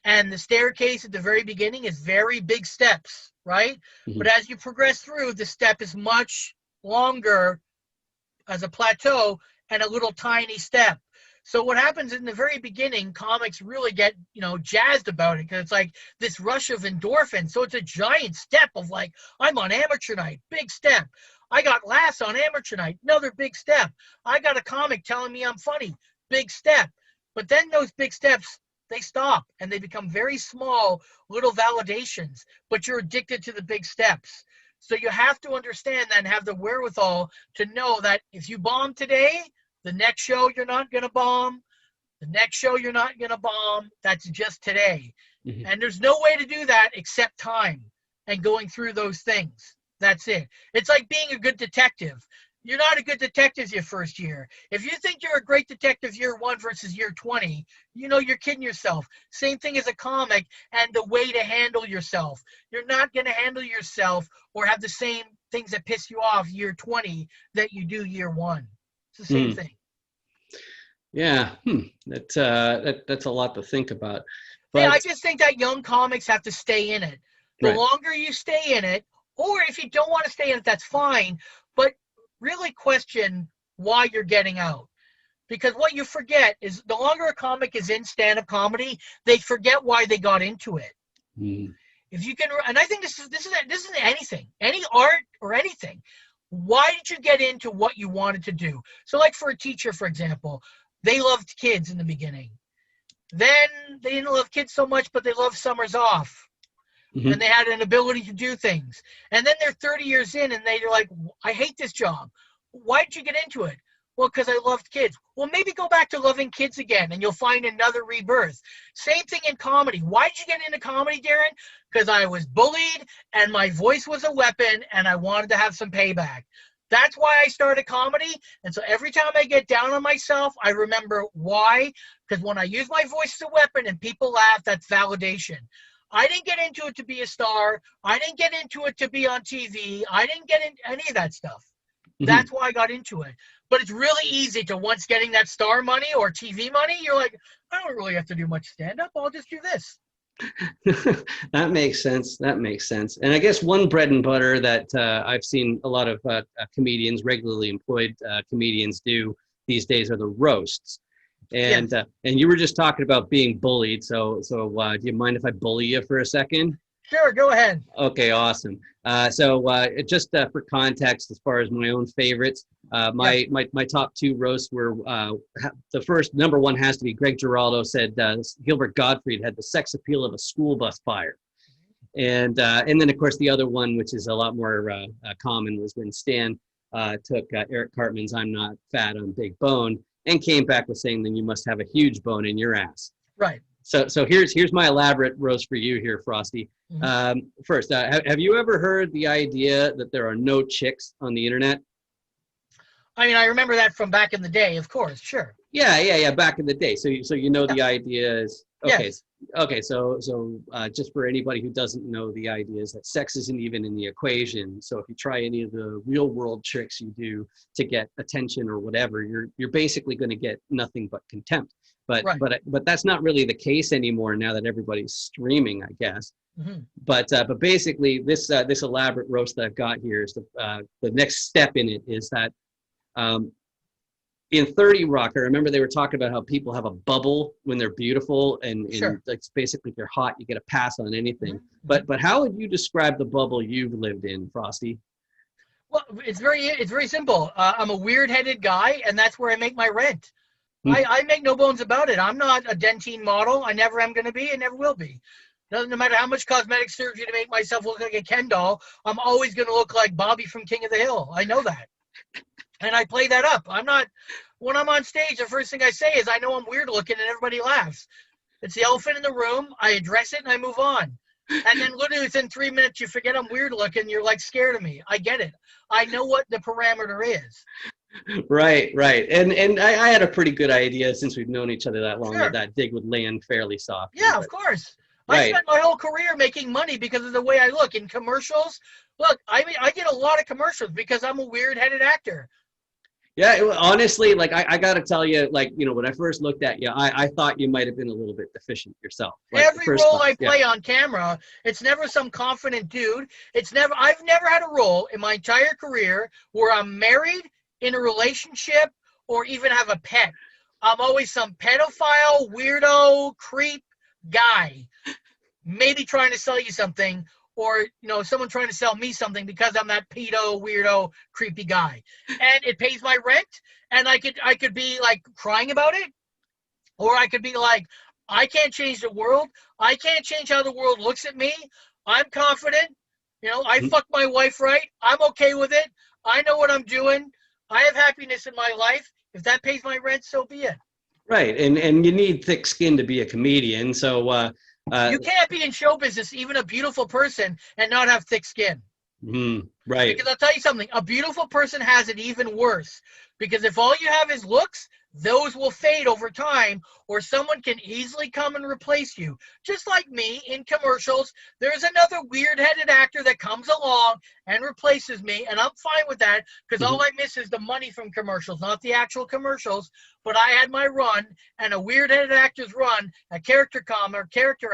and the staircase at the very beginning is very big steps, right? Mhm. But as you progress through, the step is much longer as a plateau and a little tiny step. So what happens in the very beginning, comics really get, jazzed about it because it's like this rush of endorphin. So it's a giant step of like, I'm on amateur night, big step. I got laughs on amateur night, another big step. I got a comic telling me I'm funny, big step. But then those big steps, they stop and they become very small little validations, but you're addicted to the big steps. So you have to understand that and have the wherewithal to know that if you bomb today, the next show you're not going to bomb. The next show you're not going to bomb. That's just today. Mhm. And there's no way to do that except time and going through those things. That's it. It's like being a good detective. You're not a good detective your first year. If you think you're a great detective year 1 versus year 20, you're kidding yourself. Same thing as a comic and the way to handle yourself. You're not going to handle yourself or have the same things that piss you off year 20 that you do year 1. It's the same thing. Yeah, that's a lot to think about. But Yeah, I just think that young comics have to stay in it. The right. longer you stay in it, or if you don't want to stay in it, that's fine. But really question why you're getting out. Because what you forget is the longer a comic is in stand-up comedy, they forget why they got into it. Mm. If you can, and I think this is anything, any art or anything. Why did you get into what you wanted to do? So like for a teacher, for example, they loved kids in the beginning. Then they didn't love kids so much, but they loved summers off. Mhm. And they had an ability to do things. And then they're 30 years in and they're like, I hate this job. Why did you get into it? Well, because I loved kids. Well, maybe go back to loving kids again and you'll find another rebirth. Same thing in comedy. Why did you get into comedy, Darren? Because I was bullied and my voice was a weapon and I wanted to have some payback. That's why I started comedy. And so every time I get down on myself, I remember why. Because when I use my voice as a weapon and people laugh, that's validation. I didn't get into it to be a star. I didn't get into it to be on TV. I didn't get into any of that stuff. That's why I got into it. But it's really easy to, once getting that star money or TV money, you're like, I don't really have to do much stand-up. I'll just do this. That makes sense. That makes sense. And I guess one bread and butter that I've seen a lot of comedians, regularly employed comedians do these days are the roasts. And Yes. and you were just talking about being bullied. So do you mind if I bully you for a second? Sure, go ahead. Okay, awesome. Just for context, as far as my own favorites, my top 2 roasts were the first number 1 has to be Greg Giraldo said Gilbert Gottfried had the sex appeal of a school bus fire, and then of course the other one, which is a lot more common, was when Stan took Eric Cartman's "I'm not fat, I'm big bone" and came back with saying, "Then you must have a huge bone in your ass." Right. So here's my elaborate roast for you here, Frosty. First, have you ever heard the idea that there are no chicks on the internet? I mean, I remember that from back in the day, of course, sure. Yeah. Back in the day. So you know the idea is okay. Yes. Okay. So just for anybody who doesn't know, the idea is that sex isn't even in the equation. So if you try any of the real world tricks you do to get attention or whatever, you're basically going to get nothing but contempt. But Right. but that's not really the case anymore now that everybody's streaming, I guess. But basically, this elaborate roast that I've got here is the next step in it is that in 30 Rock, I remember they were talking about how people have a bubble when they're beautiful, and Sure. like basically if you're hot, you get a pass on anything. But how would you describe the bubble you've lived in, Frosty? Well, it's very simple. I'm a weird-headed guy, and that's where I make my rent. I make no bones about it. I'm not a Dentine model. I never am going to be and never will be. No matter how much cosmetic surgery to make myself look like a Ken doll, I'm always going to look like Bobby from King of the Hill. I know that. And I play that up. When I'm on stage, the first thing I say is I know I'm weird looking and everybody laughs. It's the elephant in the room. I address it and I move on. And then literally within 3 minutes, you forget I'm weird looking. You're like scared of me. I get it. I know what the parameter is. Right, right. And I had a pretty good idea since we've known each other that long that Sure. that dig would land fairly softly. Yeah, of But course. I right. spent my whole career making money because of the way I look in commercials. Look, I mean, I did a lot of commercials because I'm a weird-headed actor. Yeah, honestly, like I gotta tell you, like, you know, when I first looked at you, I thought you might have been a little bit deficient yourself. Like the Every first role I glance. Yeah. play on camera, it's never some confident dude. I've never had a role in my entire career where I'm married, in a relationship, or even have a pet. I'm always some pedophile, weirdo, creep guy, maybe trying to sell you something, or someone trying to sell me something because I'm that pedo, weirdo, creepy guy. And it pays my rent, and I could be like crying about it, or I could be like, I can't change the world. I can't change how the world looks at me. I'm confident. I Mhm. fucked my wife right. I'm okay with it. I know what I'm doing. I have happiness in my life. If that pays my rent, so be it. Right, and you need thick skin to be a comedian. So uh, You can't be in show business, even a beautiful person, and not have thick skin. right. Because I'll tell you something, a beautiful person has it even worse. Because if all you have is looks, those will fade over time, or someone can easily come and replace you. Just like me in commercials, there's another weird headed actor that comes along and replaces me, and I'm fine with that because all Mhm. I miss is the money from commercials, not the actual commercials. But I had my run, and a weird headed actor's run, a character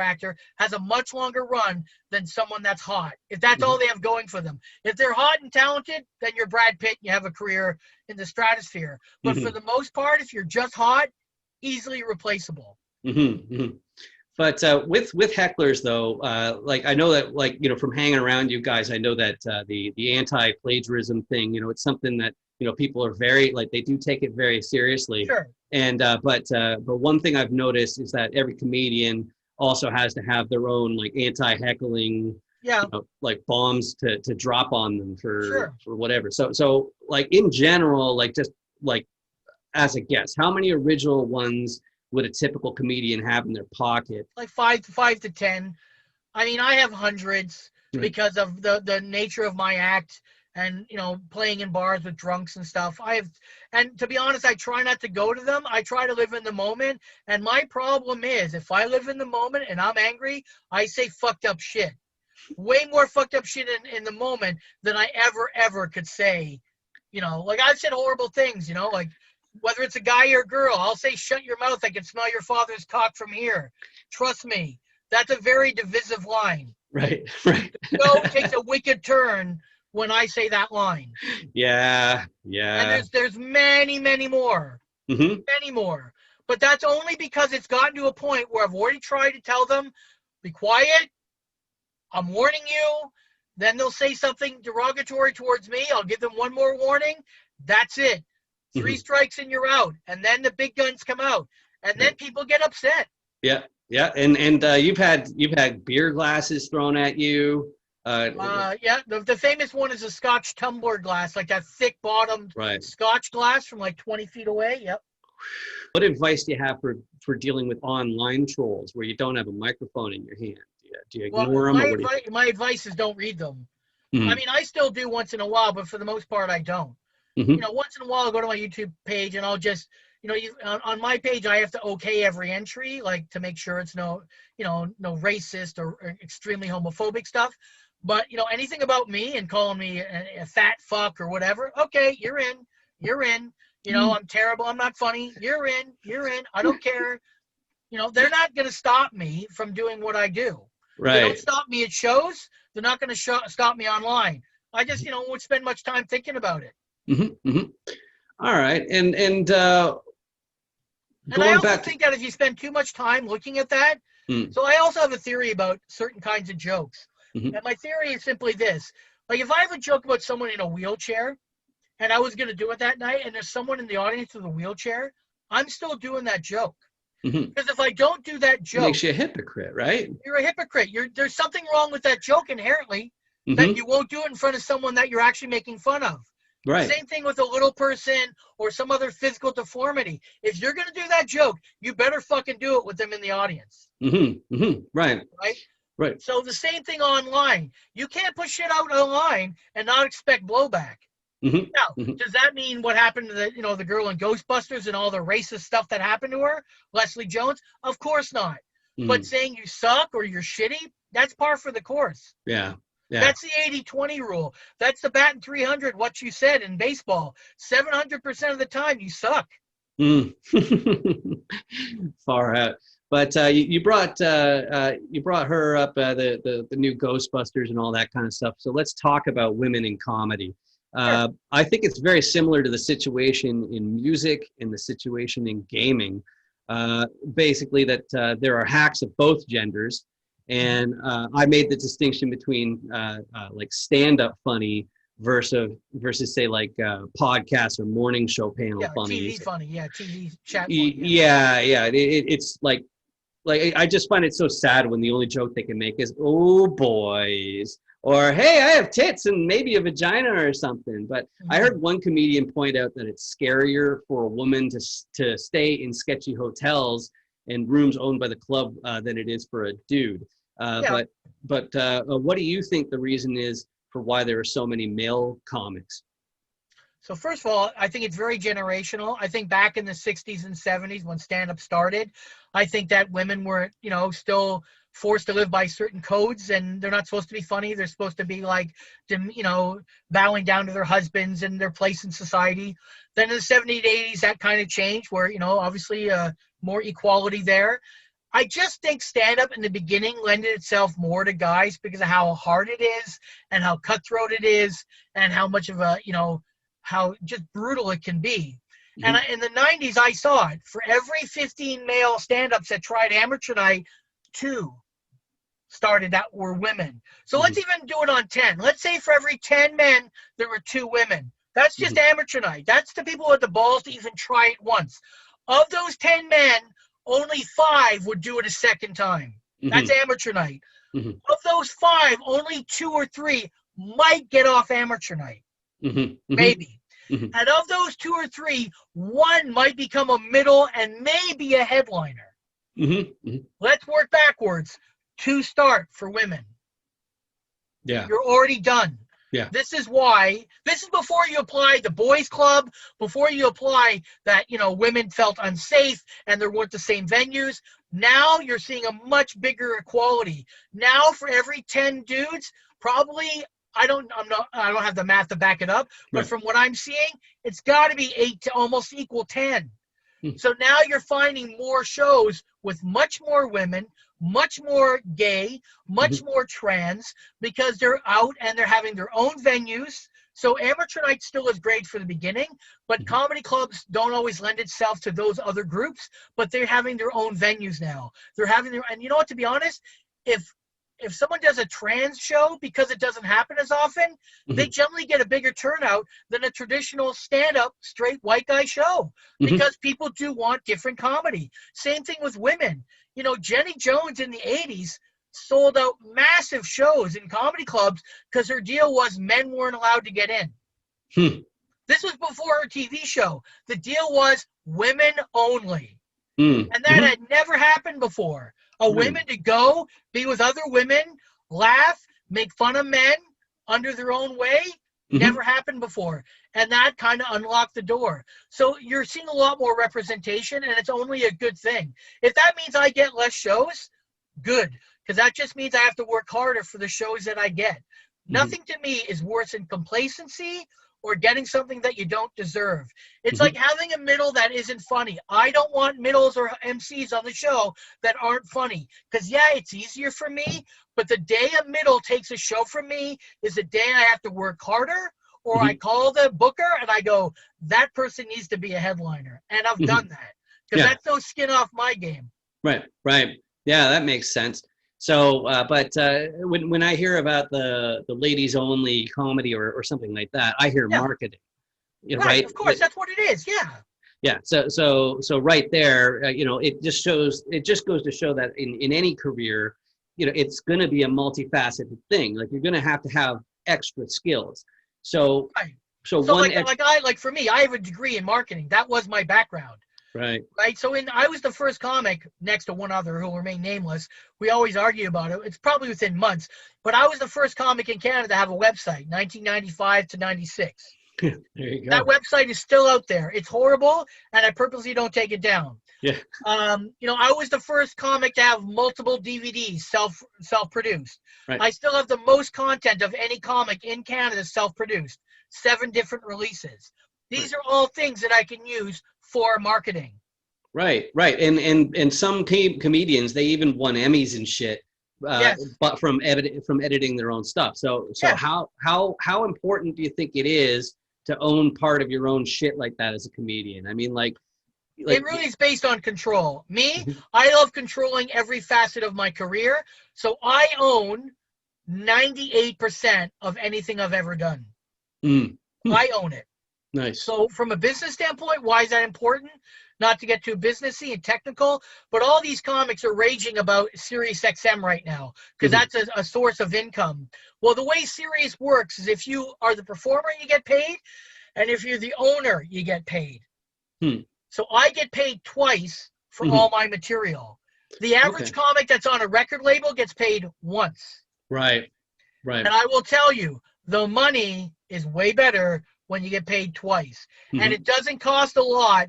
actor, has a much longer run than someone that's hot. If that's all Mhm. they have going for them. If they're hot and talented, then you're Brad Pitt and you have a career in the stratosphere. But for Mhm. the most part, if you're just hot, easily replaceable. Mhm. Mhm. But with hecklers though, like I know that, like, you know, from hanging around you guys, I know that the anti-plagiarism thing, you know, it's something that, you know, people are very, like, they do take it very seriously. Sure. And but one thing I've noticed is that every comedian also has to have their own, like, anti-heckling, Yeah, you know, like bombs to drop on them sure. for whatever. So like in general, like, just like as a guess, how many original ones would a typical comedian have in their pocket? Like five to 10. I mean, I have hundreds Right. because of the nature of my act and playing in bars with drunks and stuff. And to be honest, I try not to go to them. I try to live in the moment. And my problem is, if I live in the moment and I'm angry, I say fucked up shit. Way more fucked up shit in the moment than I ever could say. Like I've said horrible things. Like whether it's a guy or a girl, I'll say shut your mouth. I can smell your father's cock from here. Trust me. That's a very divisive line. Right, right. Show takes a wicked turn when I say that line. Yeah, And yeah. there's many more. Hmm. Many more. But that's only because it's gotten to a point where I've already tried to tell them, be quiet, I'm warning you. Then they'll say something derogatory towards me. I'll give them one more warning. That's it. Three Hmm. strikes and you're out. And then the big guns come out. And then Right. people get upset. Yeah, yeah. And you've had beer glasses thrown at you. Yeah, the famous one is a Scotch tumbler glass, like that thick bottomed Right. Scotch glass from like 20 feet away. Yep. What advice do you have for dealing with online trolls where you don't have a microphone in your hand? Do you Well, ignore them, or what do you think? my advice is don't read them. I Hmm. mean, I still do once in a while, but for the most part, I don't. Hmm. Once in a while, I'll go to my YouTube page and I'll just, on my page, I have to okay every entry, like to make sure it's no racist or extremely homophobic stuff. But, anything about me and calling me a fat fuck or whatever, okay, you're in. You're in. I'm terrible. I'm not funny. You're in. You're in. I don't care. They're not going to stop me from doing what I do. They don't Right. stop me at shows. They're not going to stop me online. I just, won't spend much time thinking about it. Hmm. Hmm. All right. And And I going also back to. think that if you spend too much time looking at that, Mm. so I also have a theory about certain kinds of jokes. Hmm. And my theory is simply this. Like if I have a joke about someone in a wheelchair and I was going to do it that night and there's someone in the audience with a wheelchair, I'm still doing that joke. Hmm. Because if I don't do that joke, Makes you a hypocrite, right? you're a hypocrite. There's something wrong with that joke inherently that Hmm. you won't do it in front of someone that you're actually making fun of. Right. Same thing with a little person or some other physical deformity. If you're going to do that joke, you better fucking do it with them in the audience, Hmm. Hmm. Right. right? Right. So the same thing online. You can't put shit out online and not expect blowback. Now, Hmm. does that mean what happened to the girl in Ghostbusters and all the racist stuff that happened to her, Leslie Jones? Of course not. But Hmm. saying you suck or you're shitty, that's par for the course. Yeah. Yeah. That's the 80-20 rule. That's the batting 300, what you said in baseball. 700% of the time, you suck. Mm. Far out. But you brought her up, the new Ghostbusters and all that kind of stuff. So let's talk about women in comedy. Sure. I think it's very similar to the situation in music and the situation in gaming. Basically, that there are hacks of both genders, and I made the distinction between like stand-up funny versus say like podcast or morning show panel Yeah, TV funnies. funny. Yeah, TV chat funny. Yeah. Yeah. It's like I just find it so sad when the only joke they can make is "oh boys" or "hey, I have tits and maybe a vagina" or something. But I heard one comedian point out that it's scarier for a woman to stay in sketchy hotels and rooms owned by the club than it is for a dude. Yeah. But what do you think the reason is for why there are so many male comics? So first of all, I think it's very generational. I think back in the 60s and 70s when stand-up started, I think that women were, still forced to live by certain codes, and they're not supposed to be funny. They're supposed to be like, bowing down to their husbands and their place in society. Then in the 70s, 80s, that kind of changed where, obviously more equality there. I just think stand-up in the beginning lended itself more to guys because of how hard it is and how cutthroat it is and how much of a, how just brutal it can be. And in the 90s, I saw it. For every 15 male stand-ups that tried amateur night, 2 started that were women. So let's even do it on 10. Let's say for every 10 men, there were 2 women. That's just amateur night. That's the people with the balls to even try it once. Of those 10 men, only 5 would do it a second time. That's amateur night. Of those 5, only 2 or 3 might get off amateur night. Maybe. And of those 2 or 3, 1 might become a middle and maybe a headliner. Let's work backwards. 2 start for women. Yeah. You're already done. Yeah. This is before you apply the boys club, before you apply that, women felt unsafe and there weren't the same venues. Now you're seeing a much bigger equality. Now for every 10 dudes, probably I don't have the math to back it up, but from what I'm seeing, it's got to be 8 to almost equal 10. So now you're finding more shows with much more women, much more gay, much more trans, because they're out and they're having their own venues. So amateur night still is great for the beginning, but comedy clubs don't always lend itself to those other groups, but they're having their own venues now. They're having and you know what, to be honest, if someone does a trans show, because it doesn't happen as often, they generally get a bigger turnout than a traditional stand-up straight white guy show, because people do want different comedy. Same thing with women. Jenny Jones in the 80s sold out massive shows in comedy clubs because her deal was men weren't allowed to get in. This was before her TV show. The deal was women only. And that had never happened before. Women to go, be with other women, laugh, make fun of men under their own way, never happened before. And that kind of unlocked the door. So you're seeing a lot more representation, and it's only a good thing. If that means I get less shows, good, because that just means I have to work harder for the shows that I get. Nothing to me is worse than complacency or getting something that you don't deserve. It's like having a middle that isn't funny. I don't want middles or MCs on the show that aren't funny. Because, yeah, it's easier for me, but the day a middle takes a show from me is the day I have to work harder, or I call the booker and I go, that person needs to be a headliner. And I've done that. Because that's no skin off my game. Right. Yeah, that makes sense. So, but when I hear about the ladies only comedy or something like that, I hear marketing. Right. Of course, that's what it is. Yeah. Yeah. So right there, it just goes to show that in any career, it's going to be a multifaceted thing. Like you're going to have extra skills. So for me, I have a degree in marketing. That was my background. Right. So I was the first comic, next to one other who will remain nameless. We always argue about it. It's probably within months, but I was the first comic in Canada to have a website, 1995 to 96. There you That go. website is still out there. It's horrible, and I purposely don't take it down. Yeah. I was the first comic to have multiple DVDs self-produced. Right. I still have the most content of any comic in Canada self-produced. 7 different releases. These Right. are all things that I can use for marketing. Right. Right. And some comedians, they even won Emmys and shit. Yes. But from editing their own stuff. So Yes. how important do you think it is to own part of your own shit like that as a comedian? I mean, like It really is based on control. Me, Mhm. I love controlling every facet of my career. So I own 98% of anything I've ever done. Mm. I own it. Nice. So from a business standpoint, why is that important? Not to get too businessy and technical, but all these comics are raging about Sirius XM right now because that's a source of income. Well, the way Sirius works is if you are the performer, you get paid, and if you're the owner, you get paid. Hmm. So I get paid twice for Mhm. all my material. The average Okay. comic that's on a record label gets paid once. Right. Right. And I will tell you, the money is way better when you get paid twice. And Mhm. it doesn't cost a lot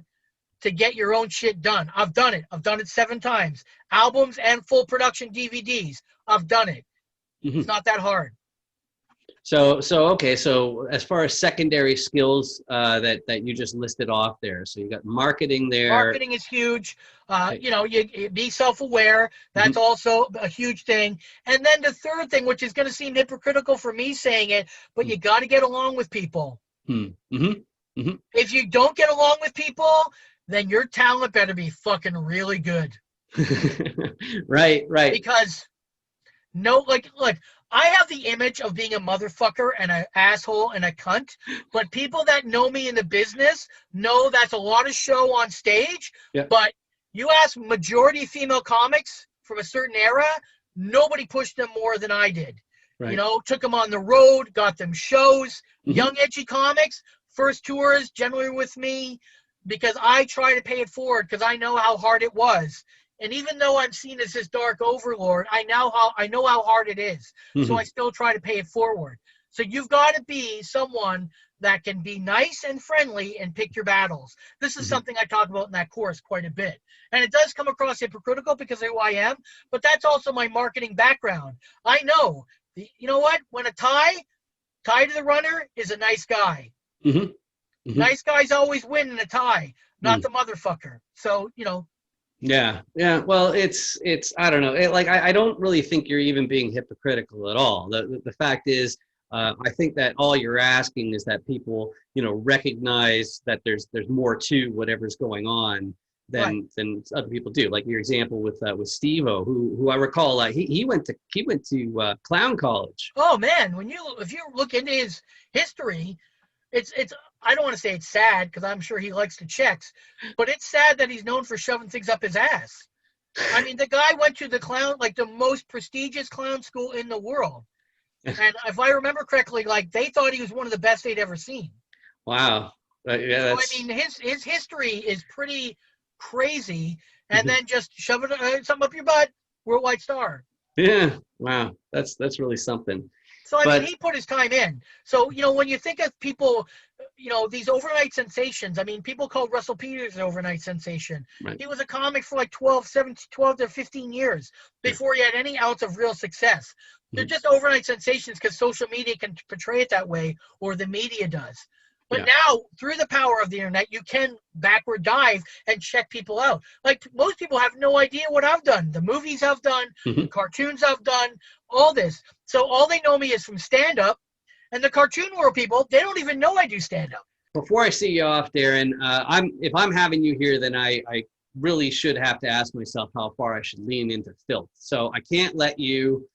to get your own shit done. I've done it. I've done it 7 times. Albums and full production DVDs. I've done it. It's Mhm. not that hard. So okay. So as far as secondary skills that you just listed off there, so you got marketing there. Marketing is huge. Right. You be self-aware. That's Mhm. also a huge thing. And then the third thing, which is going to seem hypocritical for me saying it, but you got to get along with people. Mhm. Mhm. If you don't get along with people, then your talent better be fucking really good. Right. Right. Because look, I have the image of being a motherfucker and an asshole and a cunt, but people that know me in the business know that's a lot of show on stage. Yeah. But you ask majority female comics from a certain era, nobody pushed them more than I did. Right. Took them on the road, got them shows. Mhm. Young edgy comics, first tours generally with me because I try to pay it forward because I know how hard it was. And even though I'm seen as this dark overlord, I know how hard it is. So I Mhm. still try to pay it forward. So you've got to be someone that can be nice and friendly and pick your battles. This is Mhm. something I talk about in that course quite a bit. And it does come across hypocritical because of who I am, but that's also my marketing background. I know, you know what? When a tie to the runner is a nice guy. Mhm. Mhm. Nice guys always win in a tie, not Mm. the motherfucker. So, Yeah, yeah. Well, it's I don't know. I don't really think you're even being hypocritical at all. The fact is, I think that all you're asking is that people, recognize that there's more to whatever's going on right. than other people do. Like your example with Steve-O, who I recall, he went to clown college. Oh man, if you look into his history, it's I don't want to say it's sad because I'm sure he likes the checks, but it's sad that he's known for shoving things up his ass. I mean, the guy went to the most prestigious clown school in the world, and if I remember correctly, they thought he was one of the best they'd ever seen. Wow. Yeah, So I that's. mean, his history is pretty crazy, and then just shove something up your butt, worldwide star. Yeah. Wow. That's really something. So, I mean, But he put his time in. So, when you think of people, these overnight sensations, I mean, people called Russell Peters an overnight sensation. right. He was a comic for 12 to 15 years Yeah. before he had any ounce of real success. They're Mhm. just overnight sensations because social media can portray it that way, or the media does. But Yeah. now, through the power of the internet, you can backward dive and check people out. Like, most people have no idea what I've done. The movies I've done, the Mhm. cartoons I've done, all this. So all they know me is from stand-up. And the cartoon world people, they don't even know I do stand-up. Before I see you off, Darren, if I'm having you here, then I really should have to ask myself how far I should lean into filth. So I can't let you,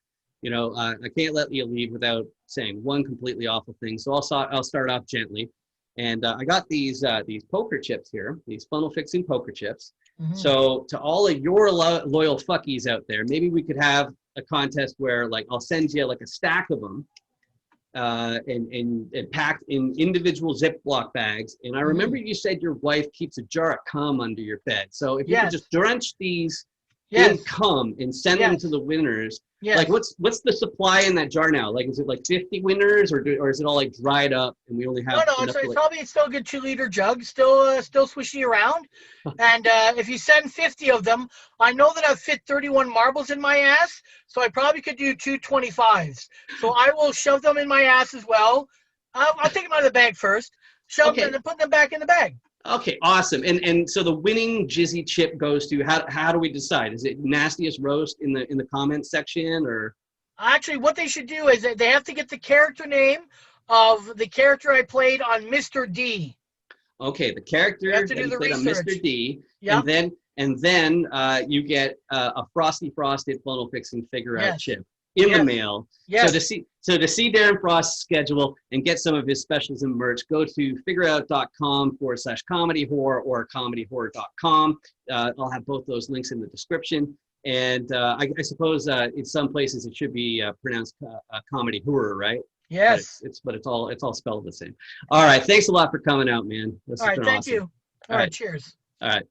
I can't let you leave without saying one completely awful thing. So I'll start off gently, and I got these poker chips here, these funnel fixing poker chips. Mm-hmm. So to all of your loyal fuckies out there, maybe we could have a contest where I'll send you a stack of them. And packed in individual Ziploc bags. And I remember you said your wife keeps a jar of cum under your bed. So if you could just drench these Yes. come and send them to the winners. Yes. Like what's the supply in that jar now? Like, is it like 50 winners, or is it all like dried up and we only have No, it's probably still a good 2-liter jug, still swishy around. And if you send 50 of them, I know that I've fit 31 marbles in my ass, so I probably could do 2 25s. So I will shove them in my ass as well. I'll take them out of the bag first, shove them, and then put them back in the bag. Okay, awesome. And so the winning Jizzy chip goes to, how do we decide? Is it nastiest roast in the comments section, or? Actually, what they should do is they have to get the character name of the character I played on Mr. D. Okay, the character that you played on Mr. D, yep. and then you get a Frosty Frosted funnel fixing figure out chip in the mail. Yes. So to see Darren Frost's schedule and get some of his specials and merch, go to figgeroutout.com/comedy horror or comedyhorror.com. I'll have both those links in the description. And I suppose in some places it should be pronounced comedy horror, right? Yes. But it's all spelled the same. All right. Thanks a lot for coming out, man. All right. Thank awesome. you. All right. Cheers. All right.